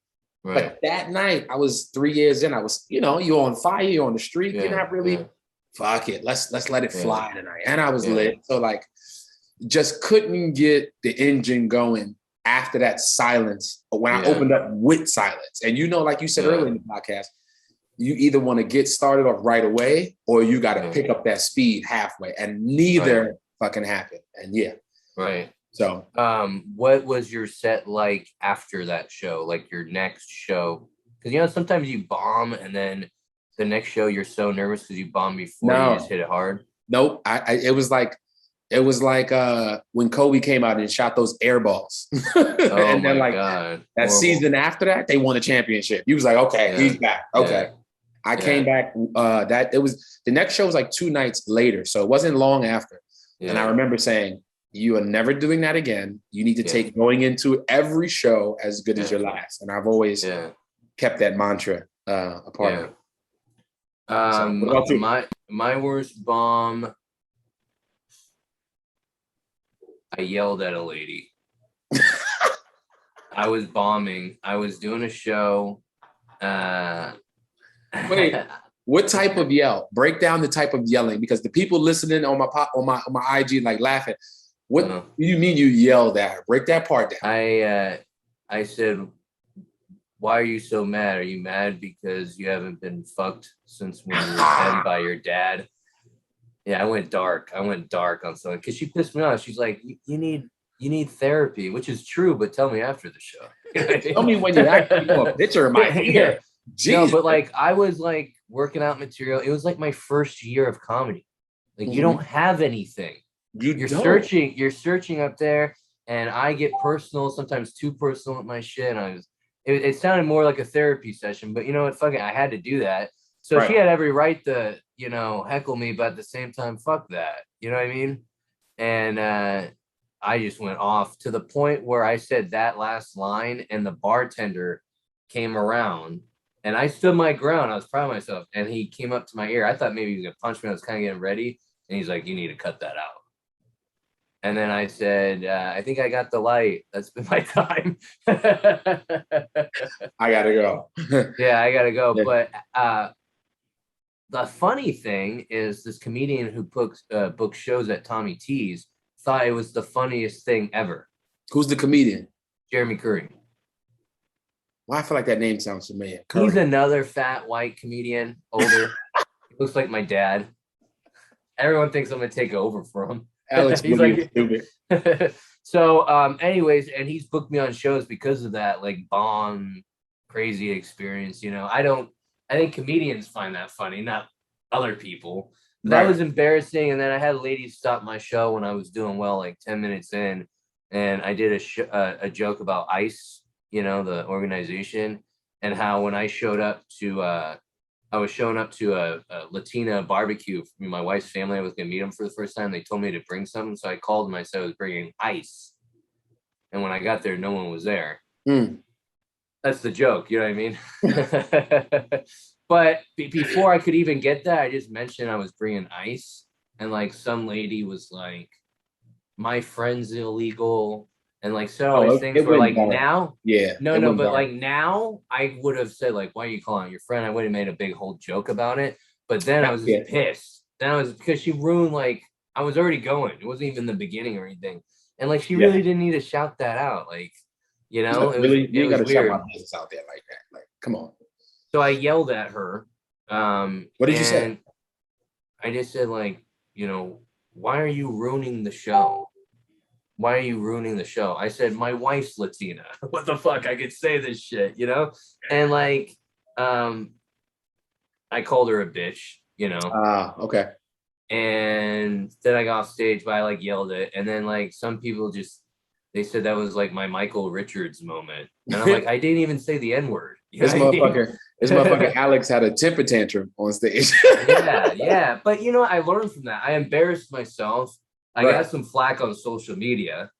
Right. But that night, I was 3 years in. I was, you're on fire, you're on the street. You're not really, fuck it. Let's let it fly tonight. And I was lit. So like, just couldn't get the engine going after that silence. But when I opened up with silence, and like you said earlier in the podcast, you either want to get started off right away or you got to pick up that speed halfway, and neither fucking happened. And right. So, what was your set like after that show? Like your next show? Because sometimes you bomb and then the next show you're so nervous because you bombed before you just hit it hard. Nope. It was like when Kobe came out and shot those air balls. And then God. That season after that, they won a championship. He was like, okay, he's back. Okay. I came back. The next show was like 2 nights later. So it wasn't long after. And I remember saying, you are never doing that again. You need to take going into every show as good as your last. And I've always kept that mantra a part of it. What about you? My worst bomb, I yelled at a lady. I was bombing. I was doing a show. Wait, what type of yell? Break down the type of yelling, because the people listening on my IG like laughing. What do you mean you yelled at her? Break that part down. I said, why are you so mad? Are you mad because you haven't been fucked since when you were 10 by your dad? Yeah, I went dark on something because she pissed me off. She's like, you need therapy, which is true, but tell me after the show. Tell me when you actually do a picture of my ear. No, but like I was like working out material. It was like my first year of comedy. Like you don't have anything. You're searching up there, and I get personal, sometimes too personal with my shit. And it sounded more like a therapy session, but you know what? Fuck it, I had to do that. So she had every right to, heckle me, but at the same time, fuck that. You know what I mean? And I just went off to the point where I said that last line, and the bartender came around, and I stood my ground. I was proud of myself, and he came up to my ear. I thought maybe he was gonna punch me. I was kind of getting ready, and he's like, "You need to cut that out." And then I said, I think I got the light. That's been my time. I gotta go. Yeah, I gotta go. Yeah. But the funny thing is this comedian who books shows at Tommy T's thought it was the funniest thing ever. Who's the comedian? Jeremy Curry. Well, I feel like that name sounds familiar. Curry. He's another fat white comedian, older. He looks like my dad. Everyone thinks I'm gonna take over for him. Alex, he's like, stupid. So, anyways, and he's booked me on shows because of that, like bomb, crazy experience. I think comedians find that funny, not other people. That was embarrassing. And then I had a lady stop my show when I was doing well, like 10 minutes in, and I did a joke about ICE, the organization, and how when I showed up to I was showing up to a Latina barbecue for my wife's family. I was going to meet them for the first time. They told me to bring something. So I called them. I said I was bringing ice. And when I got there, no one was there. That's the joke. You know what I mean? But before I could even get that, I just mentioned I was bringing ice. And like some lady was like, my friend's illegal. And like, so all these things were like now. Yeah. No, but like now I would have said like, why are you calling your friend? I would have made a big whole joke about it. But then I was just pissed. Then I was, because she ruined, like, I was already going. It wasn't even the beginning or anything. And like, she really didn't need to shout that out. Like, it was weird. Shout my business out there like that. Like, come on. So I yelled at her. What did you say? I just said like, why are you ruining the show? Why are you ruining the show? I said, my wife's Latina. What the fuck? I could say this shit, And like, I called her a bitch, okay. And then I got off stage, but I like yelled it. And then like some people they said that was like my Michael Richards moment. And I'm like, I didn't even say the N-word. This motherfucker Alex had a temper tantrum on stage. Yeah. But I learned from that. I embarrassed myself. I got some flack on social media.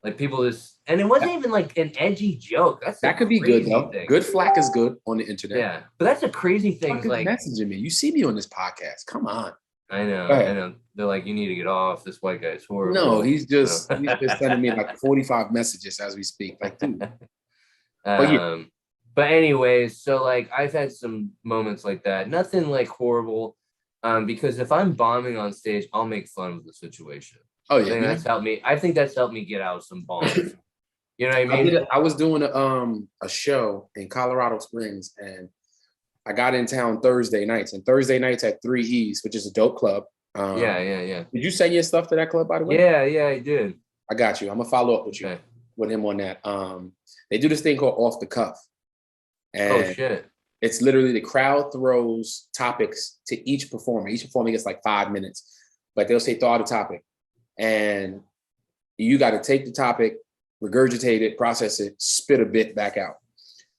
Like people and it wasn't even like an edgy joke. That could be good though. Thing. Good flack is good on the internet. Yeah, but that's a crazy thing. Like messaging me. You see me on this podcast. Come on. I know. They're like, you need to get off. This white guy's horrible. No, he's just sending me like 45 messages as we speak. Like, dude. But anyways, so like I've had some moments like that. Nothing like horrible. Because if I'm bombing on stage, I'll make fun of the situation. Oh yeah, that's helped me. I think that's helped me get out of some bombs. You know what I mean? I was doing a show in Colorado Springs, and I got in town Thursday nights, and Thursday nights at 3 E's, which is a dope club. Yeah. Did you send your stuff to that club, by the way? Yeah, I did. I got you. I'm gonna follow up with you with him on that. They do this thing called off the cuff. And shit. It's literally the crowd throws topics to each performer. Each performer gets like 5 minutes, but they'll say throw out a topic. And you got to take the topic, regurgitate it, process it, spit a bit back out.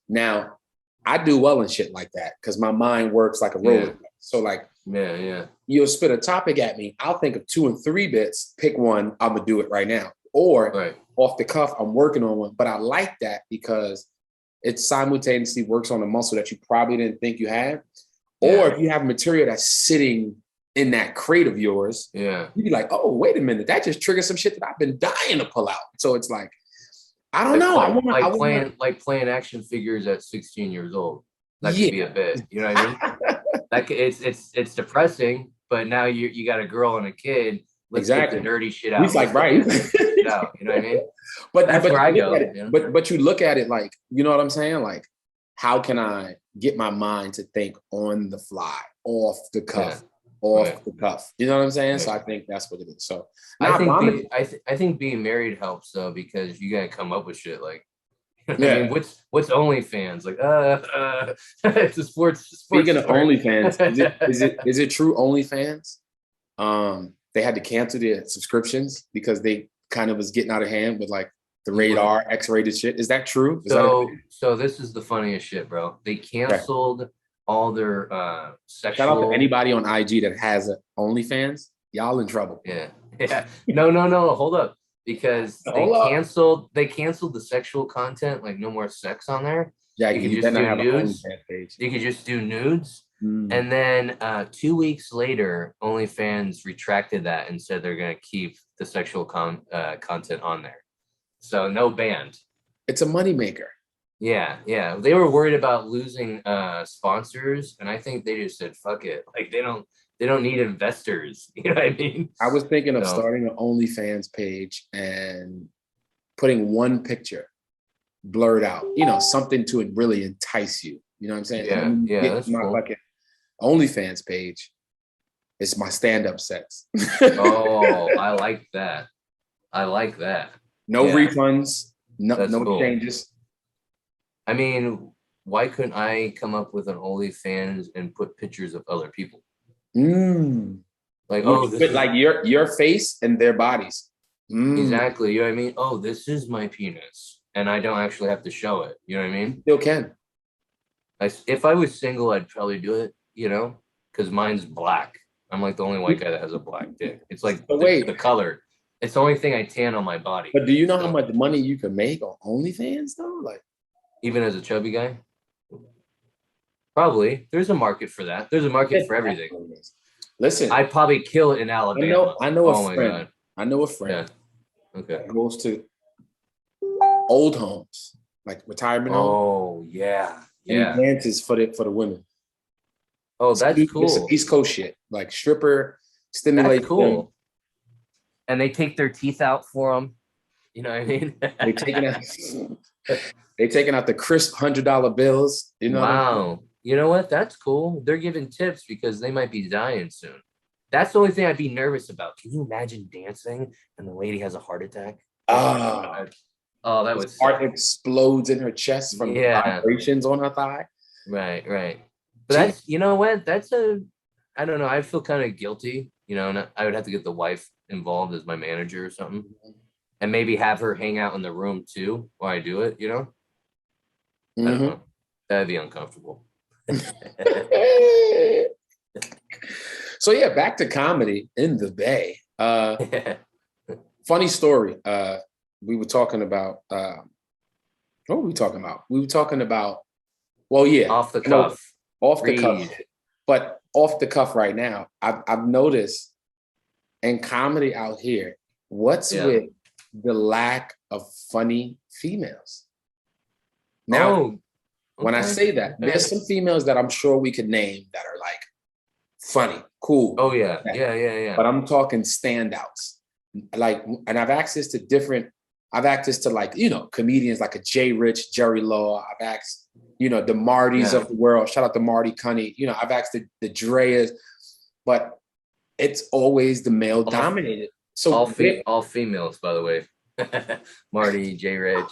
Now, I do well in shit like that because my mind works like a roller. So like, you'll spit a topic at me. I'll think of 2 and 3 bits, pick one, I'm gonna do it right now. Or off the cuff, I'm working on one. But I like that because it simultaneously works on a muscle that you probably didn't think you had. Or if you have material that's sitting in that crate of yours, you'd be like, oh, wait a minute, that just triggered some shit that I've been dying to pull out. So it's like, I don't know. Playing action figures at 16 years old. That could be a bit. You know what I mean? It's depressing, but now you got a girl and a kid. Let's get the nerdy shit out. He's like, right. You know what I mean? But that's where I go. But you look at it like, you know what I'm saying? Like, how can I get my mind to think on the fly, off the cuff, the cuff? You know what I'm saying? So I think that's what it is. So I think being married helps though, because you gotta come up with shit like. I mean, what's OnlyFans? Like, it's a sports. Speaking of OnlyFans, is it true OnlyFans? They had to cancel their subscriptions because they kind of was getting out of hand with like the rated R, X-rated shit. Is that true? So this is the funniest shit, bro. They canceled all their sexual. Shout out to anybody on IG that has a OnlyFans. Y'all in trouble. Yeah. No. Hold up, because they canceled the sexual content. Like no more sex on there. Yeah, you could just do nudes. You could just do nudes. And then 2 weeks later, OnlyFans retracted that and said they're going to keep the sexual content on there. So no banned. It's a moneymaker. Yeah. They were worried about losing sponsors, and I think they just said, fuck it. Like they don't need investors. You know what I mean? I was thinking of starting an OnlyFans page and putting one picture blurred out, something to really entice you. You know what I'm saying? That's my cool. fucking OnlyFans page. It's my stand-up sets. Oh, I like that. No refunds, no changes. I mean, why couldn't I come up with an OnlyFans and put pictures of other people? Like, like your face and their bodies. Exactly. You know what I mean? Oh, this is my penis, and I don't actually have to show it. You know what I mean? Still can. If I was single, I'd probably do it. Because mine's black. I'm like the only white guy that has a black dick. It's like the color. It's the only thing I tan on my body. But do you know how much money you can make on OnlyFans though? Like, even as a chubby guy? Probably. There's a market for that. There's a market for everything. Listen, I'd probably kill it in Alabama. I know a friend. I know a friend. Yeah. Okay. Goes to old homes, like retirement homes. Oh yeah. And he dances for the women. Oh, that's cool. It's East Coast shit, like stripper stimulate. That's cool. Them. And they take their teeth out for them. You know what I mean? They taking out the crisp $100 bills. You know. Wow. What I mean? You know what? That's cool. They're giving tips because they might be dying soon. That's the only thing I'd be nervous about. Can you imagine dancing and the lady has a heart attack? Oh, that was heart explodes in her chest from vibrations on her thigh. Right. But that's, you know what? I don't know. I feel kind of guilty, and I would have to get the wife involved as my manager or something, and maybe have her hang out in the room too while I do it. I don't know. That'd be uncomfortable. So back to comedy in the Bay. Funny story. We were talking about what were we talking about? We were talking about off the cuff. The cuff. But off the cuff right now, I've noticed in comedy out here, what's with the lack of funny females? Now, when I say that, there's some females that I'm sure we could name that are like funny, cool. Oh yeah. But I'm talking standouts. Like, and I've access to like, comedians like a Jay Rich, Jerry Law. I've asked you know, the Martys of the world. Shout out to Marty Cunny. You know, I've asked the Dreas, but it's always the male dominated. So all females, by the way. Marty, J. Reg,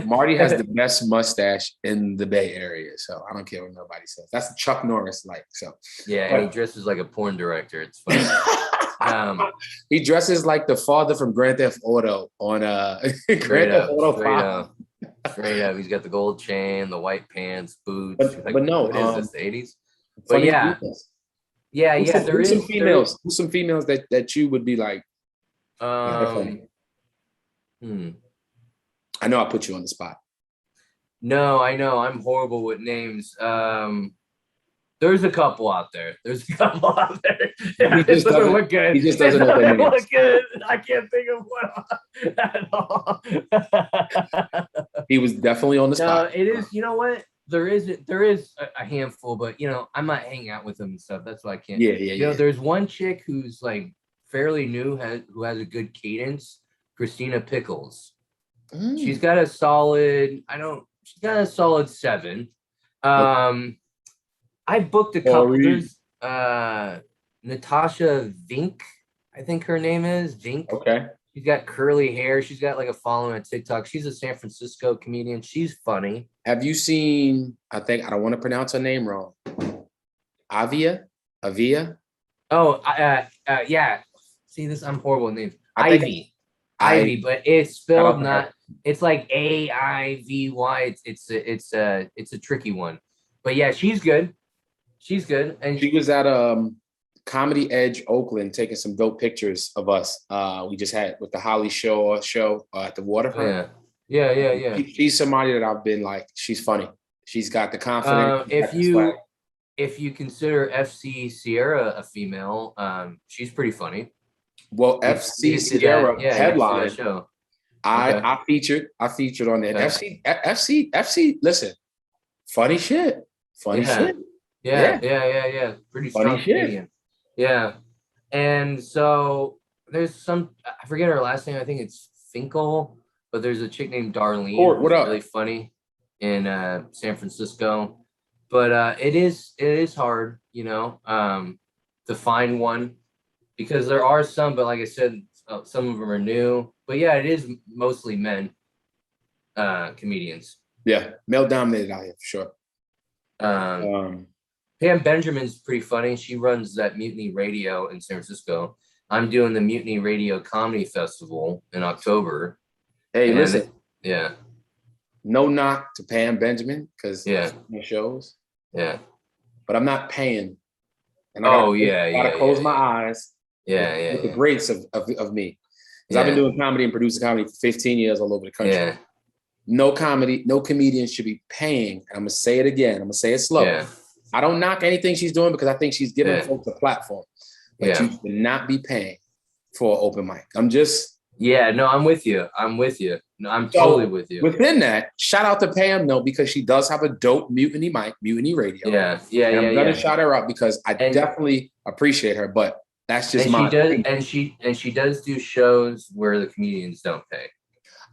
Marty has the best mustache in the Bay Area, so I don't care what nobody says. That's Chuck Norris like. So yeah, and he dresses like a porn director. It's funny. He dresses like the father from Grand Theft Auto on Grand Theft Auto 5. Straight up, he's got the gold chain, the white pants, boots. But no, what is this, the 80s? But yeah, there's some females. Who's some females that you would be like? I know I put you on the spot. No, I know I'm horrible with names. There's a couple out there. Yeah, it doesn't look good. He just doesn't know their names. Look good. I can't think of one at all. He was definitely on the spot. It is. You know what? There is a handful, but you know, I'm not hanging out with them and stuff. That's why I can't. Yeah. You know, there's one chick who's like fairly new, who has a good cadence. Christina Pickles. She's got a solid. She's got a solid 7. I booked a couple. There's Natasha Vink, I think her name is Vink. Okay. She's got curly hair. She's got like a following on TikTok. She's a San Francisco comedian. She's funny. Have you seen? I don't want to pronounce her name wrong. Avia. Oh, yeah. See this? I'm horrible with names. Ivy, but it's spelled not. It's like AIVY. It's a tricky one. But yeah, she's good. And she was at Comedy Edge Oakland taking some dope pictures of us. We just had with the Holly show at the waterfront. Yeah. She's somebody that I've been like. She's funny. She's got the confidence. If you consider FC Sierra a female, she's pretty funny. Well, FC Sierra headline. Show. I featured on that. FC. Listen, funny shit. Yeah. Pretty strong Canadian. Yeah. And so there's some, I forget her last name. I think it's Finkel, but there's a chick named Darlene. What up? Really funny in San Francisco. But it is hard, you know, to find one because there are some, but like I said, some of them are new. But yeah, it is mostly men comedians. Yeah, male dominated out here for sure. Pam Benjamin's pretty funny. She runs that Mutiny Radio in San Francisco. I'm doing the Mutiny Radio Comedy Festival in October. Hey, listen. Yeah. No knock to Pam Benjamin because shows. Yeah. But I'm not paying. And I gotta close my eyes. With the grace of me. Because I've been doing comedy and producing comedy for 15 years all over the country. Yeah. No comedian should be paying. I'm gonna say it again. I'm gonna say it slow. Yeah. I don't knock anything she's doing because I think she's giving folks a platform. But you should not be paying for an open mic. I'm just. Yeah, no, I'm with you. No, I'm totally with you. Within that, shout out to Pam though, because she does have a dope Mutiny mic, Mutiny Radio. Yeah. I'm gonna shout her out because I definitely appreciate her, but that's just she does do shows where the comedians don't pay.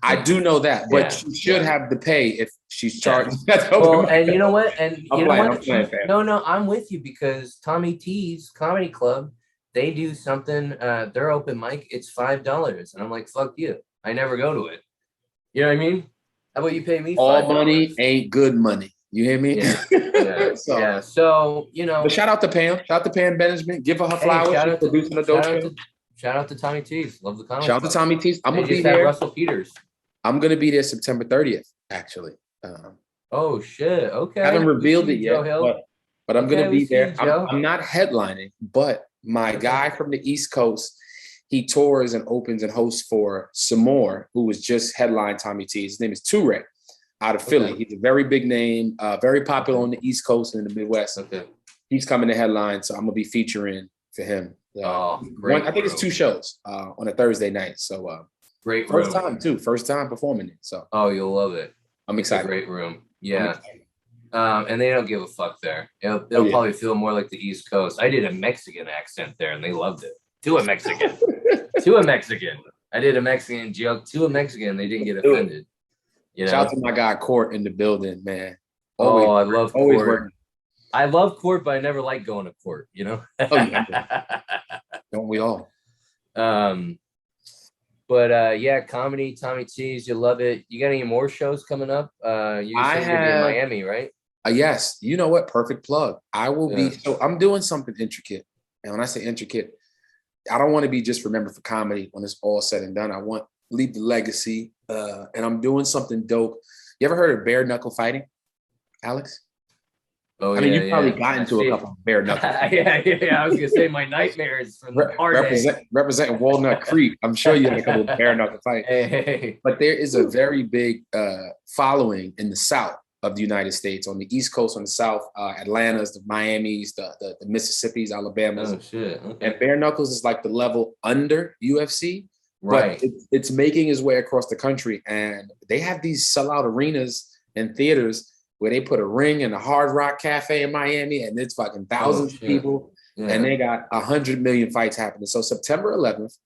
I do know that, but she should have the pay if she's charged. Well, and you know what? No, I'm with you because Tommy T's Comedy Club, they do something, their open mic, it's $5. And I'm like, fuck you. I never go to it. You know what I mean? How about you pay me $5? All money ain't good money. You hear me? Yeah. So, you know. But shout out to Pam. Shout out to Pam Benjamin. Give her flowers. She's producing a dope show. Shout out to Tommy T's. Love the comedy. Shout out to Tommy T's. I'm going to be there. Russell Peters. I'm going to be there September 30th, actually. Oh, shit. Okay. I haven't revealed it yet, but I'm going to be there. I'm not headlining, but my guy from the East Coast, he tours and opens and hosts for Samore, who was just headline Tommy T. His name is Toure out of Philly. He's a very big name, very popular on the East Coast and in the Midwest. Okay. He's coming to headline, so I'm going to be featuring for him. Great. I think it's 2 shows on a Thursday night. So great first time performing it. So you'll love it. I'm excited. Great room. Yeah. And they don't give a fuck there. They'll probably feel more like the East Coast. I did a Mexican accent there and they loved it. To a Mexican. I did a Mexican joke to a Mexican. They didn't get offended. You know? Shout out to my guy Court in the building, man. I love always court. working. I love court, but I never like going to court, you know? Oh, yeah. Don't we all? But yeah, comedy, Tommy T's, you love it. You got any more shows coming up? You said you're gonna be in Miami, right? Yes. You know what? Perfect plug. I will be. So I'm doing something intricate. And when I say intricate, I don't want to be just remembered for comedy when it's all said and done. I want to leave the legacy. And I'm doing something dope. You ever heard of bare knuckle fighting, Alex? Oh, I mean, you probably got into a couple of bare knuckle. yeah. I was gonna say my nightmares from the representing Walnut Creek. I'm sure you had a couple of bare knuckle fights. Hey. But there is a very big following in the South of the United States, on the East Coast, on the South, Atlanta's, the Miami's, the Mississippi's, Alabama's. Oh shit! Okay. And bare knuckles is like the level under UFC, right? But it's making its way across the country, and they have these sellout arenas and theaters where they put a ring in the Hard Rock Cafe in Miami, and it's fucking thousands of people, and they got 100 million fights happening. So September 11th,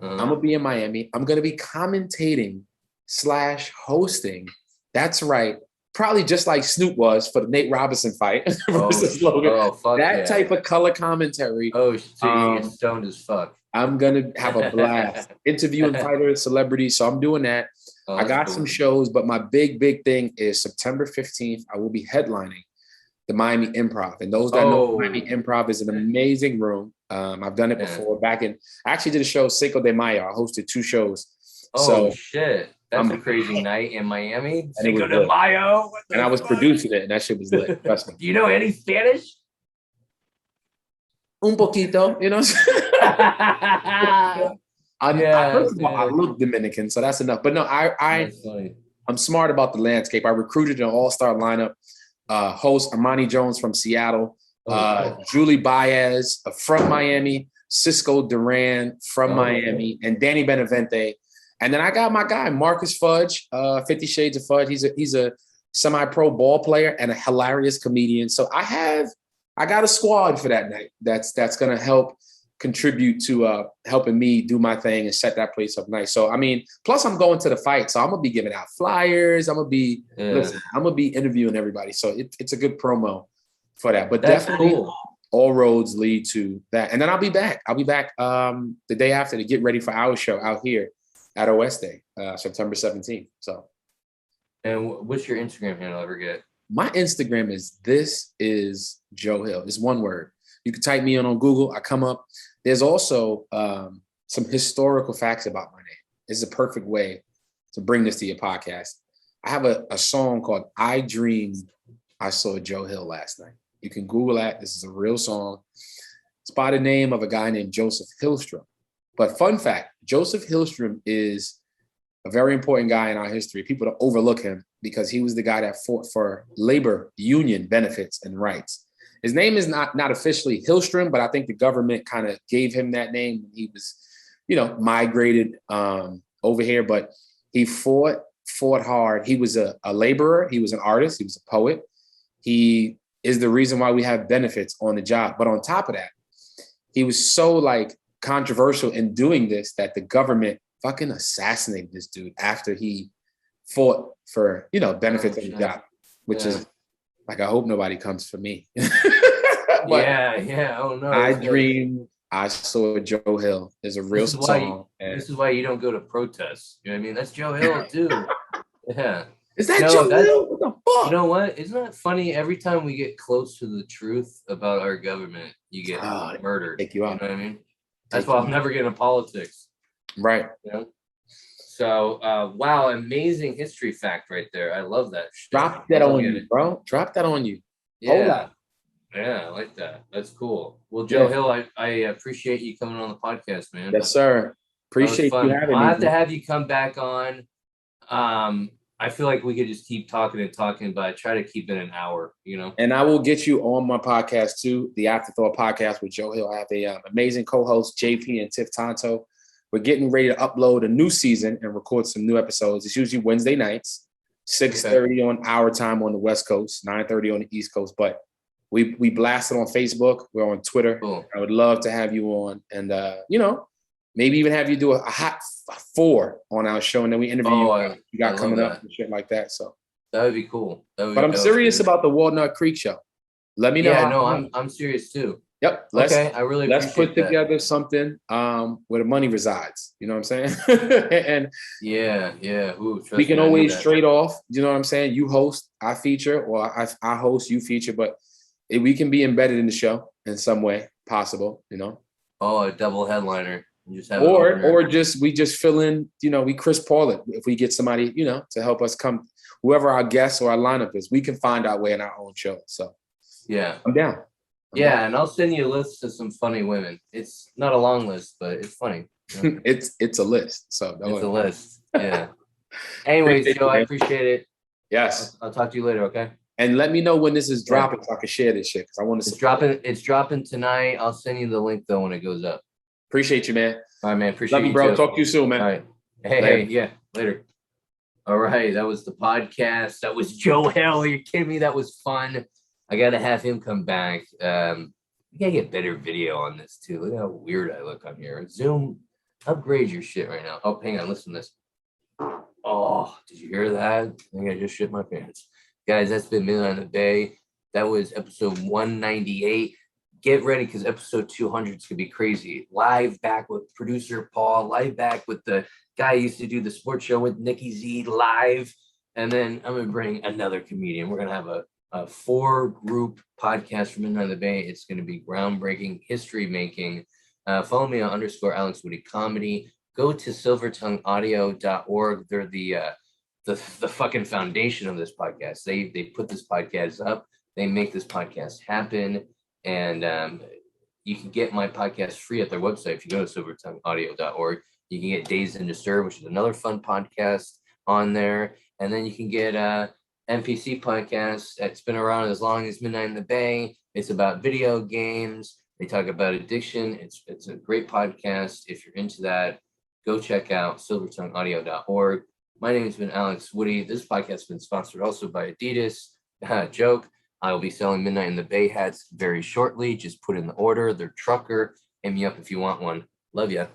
I'm gonna be in Miami. I'm gonna be commentating / hosting. That's right. Probably just like Snoop was for the Nate Robinson fight versus Logan. That type of color commentary. Oh, so you get stoned as fuck. I'm gonna have a blast interviewing fighters, celebrities. So I'm doing that. I got some shows, but my big thing is September 15th. I will be headlining the Miami Improv. And those that know, Miami Improv is an amazing room. I've done it before. I actually did a show, Cinco de Mayo. I hosted 2 shows. Oh, shit. That's a crazy night in Miami. Cinco de Mayo. And I was producing it, and that shit was lit. Trust me. Do you know any Spanish? Un poquito, you know. First of all, I look Dominican, so that's enough. But no, I'm smart about the landscape. I recruited an all-star lineup. Host Armani Jones from Seattle, Julie Baez from Miami, Cisco Duran from Miami, and Danny Benavente. And then I got my guy, Marcus Fudge, 50 Shades of Fudge. He's a semi-pro ball player and a hilarious comedian. So I got a squad for that night that's going to help contribute to helping me do my thing and set that place up nice. So, I mean, plus I'm going to the fight. So I'm going to be giving out flyers. I'm going to be interviewing everybody. So it's a good promo for that. But that's definitely cool. All roads lead to that. And then I'll be back. The day after to get ready for our show out here at Oeste, September 17th. So. And what's your Instagram handle? Ever get? My Instagram is This Is Joe Hill. It's one word. You can type me in on Google. I come up. There's also some historical facts about my name. This is a perfect way to bring this to your podcast. I have a song called I Dreamed I Saw Joe Hill Last Night. You can Google that. This is a real song. It's by the name of a guy named Joseph Hillstrom. But fun fact, Joseph Hillstrom is a very important guy in our history. People don't overlook him because he was the guy that fought for labor union benefits and rights. His name is not officially Hillstrom, but I think the government kind of gave him that name when he was, migrated over here. But he fought hard. He was a laborer. He was an artist. He was a poet. He is the reason why we have benefits on the job. But on top of that, he was so controversial in doing this that the government fucking assassinated this dude after he fought for, benefits on the job, which is I hope nobody comes for me. Yeah. Oh no. I Dreamed I Saw Joe Hill is a real song. This is why you don't go to protests. You know what I mean? That's Joe Hill too. Yeah. Is that Joe Hill? What the fuck? You know what? Isn't that funny? Every time we get close to the truth about our government, you get murdered. Take you out. You know what I mean? That's why I'll never get into politics. Right. So, wow, amazing history fact right there. I love that. Drop that on you, bro. Drop that on you. Yeah. Yeah, I like that. That's cool. Well, Joe Hill, I appreciate you coming on the podcast, man. Yes, sir. Appreciate you having me. I'll have to have you come back on. I feel like we could just keep talking, but I try to keep it an hour, And I will get you on my podcast too, the Afterthought podcast with Joe Hill. I have a amazing co-host, JP and Tiff Tonto. We're getting ready to upload a new season and record some new episodes. It's usually Wednesday nights, 6:30 on our time on the West Coast, 9:30 on the East Coast. But we blast it on Facebook. We're on Twitter. Cool. I would love to have you on, and maybe even have you do a hot 4 on our show, and then we interview you got coming up and shit like that. So That would be cool. But I'm serious about the Walnut Creek show. Let me know. Yeah, no, I'm serious too. Yep. Let's put together something where the money resides. You know what I'm saying? And yeah. Ooh, we can always trade off. You know what I'm saying? You host, I feature, or I host, you feature, but we can be embedded in the show in some way possible, you know? Oh, a double headliner. You just have or we just fill in, you know, we Chris Paul it if we get somebody, you know, to help us come, whoever our guest or our lineup is, we can find our way in our own show. So yeah, I'm down. And I'll send you a list of some funny women. It's not a long list, but it's funny. You know? It's a list. So it's a list. Yeah. Anyways, Joe, I appreciate it. Yes. I'll talk to you later. Okay. And let me know when this is dropping so I can share this shit because I want to. It's dropping tonight. I'll send you the link though when it goes up. Appreciate you, man. All right, man. Appreciate you, bro. too. Talk to you soon, man. All right. Hey, yeah. Later. All right. That was the podcast. That was Joe Hell. Are you kidding me? That was fun. I got to have him come back. We got to get better video on this, too. Look how weird I look on here. Zoom, upgrade your shit right now. Oh, hang on. Listen to this. Oh, did you hear that? I think I just shit my pants. Guys, that's been Midnight in the Bay. That was episode 198. Get ready because episode 200 is going to be crazy. Live back with producer Paul. Live back with the guy who used to do the sports show with Nikki Z live. And then I'm going to bring another comedian. We're going to have a 4-group podcast from Midnight in the Bay. It's going to be groundbreaking, history making. Follow me on _Alex Woody Comedy. Go to silvertongueaudio.org. They're the fucking foundation of this podcast. They put this podcast up. They make this podcast happen. And you can get my podcast free at their website. If you go to silvertongueaudio.org, you can get Dazed and Disturbed, which is another fun podcast on there. And then you can get NPC podcast that's been around as long as Midnight in the Bay. It's about video games. They talk about addiction. It's a great podcast. If you're into that, go check out silvertongueaudio.org. My name has been Alex Woody. This podcast has been sponsored also by Adidas. Joke. I will be selling Midnight in the Bay hats very shortly. Just put in the order. They're trucker. Hit me up if you want one. Love ya.